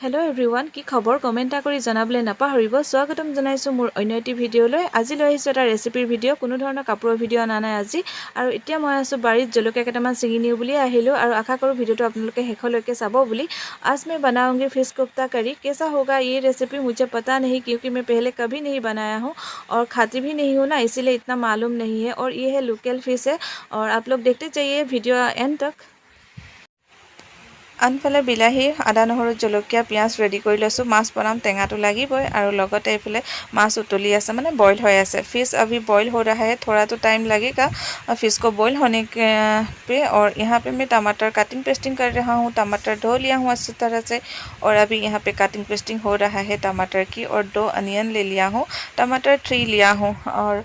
hello everyone की खबर comment करी जनाबले नापाहरिब स्वागतम जनाइছো मोर अन्य एटी भिडिओলৈ আজি লৈ আহিছো এটা ৰেচিপিৰ ভিডিও কোনো ধৰণৰ কাপোৰৰ ভিডিও আনা নাই আজি আৰু এতিয়া মই আছো বাৰীত জলকীয়া কেটামান ছিঙি নিউ বুলি আহিলো আৰু আশা কৰো ভিডিওটো আপোনালোকে শেষলৈকে চাব বুলি आज मैं बनाऊंगी फिश कोफ्ता करी कैसा होगा ये रेसिपी मुझे पता नहीं क्योंकि मैं पहले कभी नहीं बनाया हूँ और खाती भी नहीं हूँ ना इसीलिए इतना मालूम नहीं है और ये है लोकल फिश है और आप लोग देखते जाइए वीडियो एंड तक आनफाले बिलाही आदा নহৰু জলকীয়া পিয়াজ ৰেডি কৰি লৈছো মাছ বনাম টেঙাটো লাগিবই আৰু লগতে এইফালে মাছ উতলি আছে মানে বইল হৈ আছে फिश अभी बॉईल हो रहा है थोड़ा तो टाइम लगेगा फिश को बॉईल होने के पे और यहाँ पे मैं टमाटर कटिंग पेस्टिंग कर रहा हूँ टमाटर धो लिया हूँ अच्छी तरह से और अभी यहाँ पे कटिंग पेस्टिंग हो रहा है टमाटर की और 2 अनियन ले लिया हूँ टमाटर 3 लिया हूँ और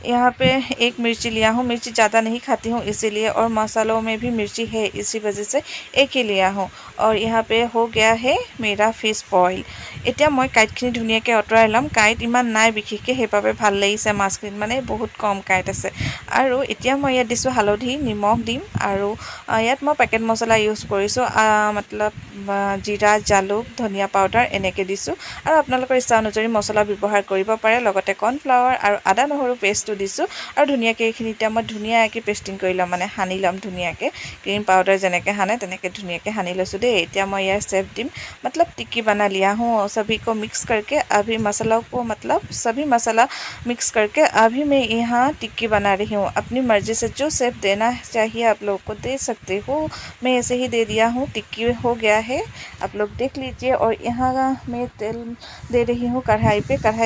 यहाँ पे 1 मिर्ची लिया हूँ मिर्ची ज़्यादा नहीं खाती हूँ इसीलिए और मसालों में भी मिर्ची है इसी वजह से 1 ही लिया हूँ और यहाँ पे हो गया है मेरा फिश बॉईल এতিয়া মই কাইটখিনি ধুনিয়াকে অতৰাই লম কাইট ইমান নাই বিশেষকে হেপাবে ভাল লাগিছে মাছখিনি মানে বহুত কম কাইট আছে আৰু এতিয়া মই ইয়াত দিছো হালধি নিমখ দিম আৰু ইয়াত মই পেকেট মছলা ইউজ কৰিছো मतलब জিৰা জালুক ধনিয়া পাউডাৰ এনেকে দিছো আৰু আপোনালোকৰ ইচ্ছা অনুযায়ী মছলা ব্যৱহাৰ কৰিব পাৰে লগতে কৰ্নফ্লাৱাৰ আৰু আদা নহৰু পেষ্টটো দিছো আৰু ধুনিয়াকে এইখিনি এতিয়া মই ধুনিয়াকে পেস্টিং কৰি লম মানে হানি লম ধুনিয়াকে ক্ৰীম পাউডাৰ যেনেকে হানে তেনেকে ধুনিয়াকে হানি লৈছো দে এতিয়া মই ইয়াৰ शेप दिम मतलब टिक्की बना लिया हूँ सभी को मिक्स करके अभी मसालों को मतलब सभी मसाला मिक्स करके अभी मैं यहाँ टिक्की बना रही हूँ अपनी मर्जी से जो शेप देना चाहिए आप लोग को दे सकते हो मैं ऐसे ही दे दिया हूँ टिक्की हो गया है आप लोग देख लीजिए और यहाँ मैं तेल दे रही हूँ कढ़ाई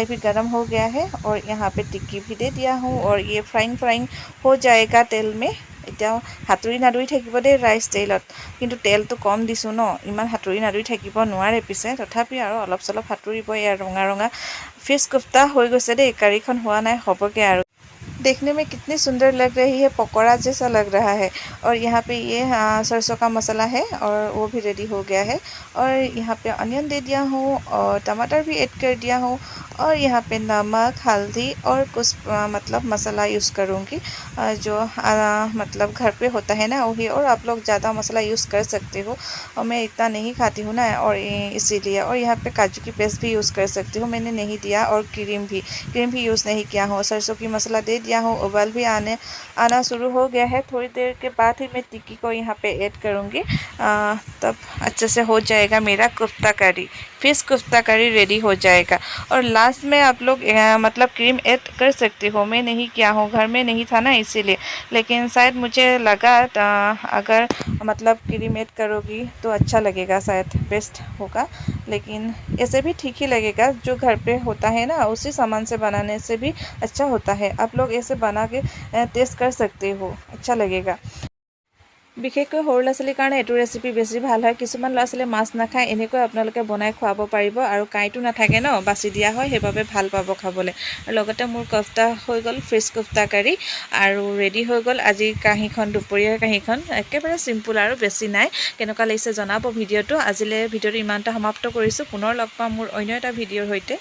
भी गर्म हो गया है और यहाँ पे टिक्की भी दे दिया हूँ और ये फ्राइंग हो जाएगा तेल में এতিয়া হাতুৰি নাদুৰি থাকিব দে ৰাইস তেলত কিন্তু তেলটো কম দিছো ন ইমান হাতুৰি নাদুৰি থাকিব নোৱাৰে পিছে তথাপি আৰু অলপ চলপ হাতুৰিব ইয়াৰ ৰঙা ৰঙা फिश कोफ्ता হৈ গৈছে দে কাৰীখন হোৱা নাই হবগে আৰু देखने में कितनी सुंदर लग रही है पकौड़ा जैसा लग रहा है और यहाँ पे ये सरसों का मसाला है और वो भी रेडी हो गया है और यहाँ पे अनियन दे दिया हूँ और टमाटर भी ऐड कर दिया हूँ और यहाँ पे नमक हल्दी और कुछ मतलब मसाला यूज़ करूँगी जो मतलब घर पे होता है ना वही और आप लोग ज़्यादा मसाला यूज़ कर सकते हो और मैं इतना नहीं खाती हूँ ना और इसीलिए और यहाँ पे काजू की पेस्ट भी यूज़ कर सकती हूँ मैंने नहीं दिया और क्रीम भी यूज़ नहीं किया हूँ सरसों की मसाला दे दिया हूँ उबाल भी आना शुरू हो गया है थोड़ी देर के बाद ही मैं टिक्की को यहाँ पे ऐड करूँगी तब अच्छे से हो जाएगा मेरा कोफ्ता करी फिश कोफ्ता करी रेडी हो जाएगा और लास्ट में आप लोग मतलब क्रीम ऐड कर सकते हो मैं नहीं किया हूँ घर में नहीं था ना इसीलिए लेकिन शायद मुझे लगा अगर मतलब क्रीम ऐड करोगी तो अच्छा लगेगा शायद बेस्ट होगा लेकिन ऐसे भी ठीक ही लगेगा जो घर पे होता है ना उसी सामान से बनाने से भी अच्छा होता है आप लोग ऐसे बना के टेस्ट कर सकते हो अच्छा लगेगा বিশেষকৈ সৰু ল'ৰা-ছোৱালীৰ কাৰণে এটো ৰেচিপি বেছি ভাল হয় কিছুমান ল'ৰা-ছোৱালীয়ে মাছ নাখায় এনেকৈ আপোনালোকে বনাই খুৱাব পাৰিব আৰু কাইটো নাথাকে ন বাছি দিয়া হয় সেইবাবে ভাল পাব খাবলৈ আৰু লগতে মোৰ কোফতা হৈ গ'ল ফিশ কোফতা কাৰী আৰু ৰেডি হৈ গ'ল আজি কাহিখন দুপৰীয়াৰ কাহিখন একেবাৰে সিম্পল আৰু বেছি নাই কেনেকুৱা লাগিছে জনাব ভিডিওটো আজিলৈ ভিডিওটো ইমানটা সমাপ্ত কৰিছো পুনৰ লগ পাম মোৰ অন্য এটা ভিডিওৰ সৈতে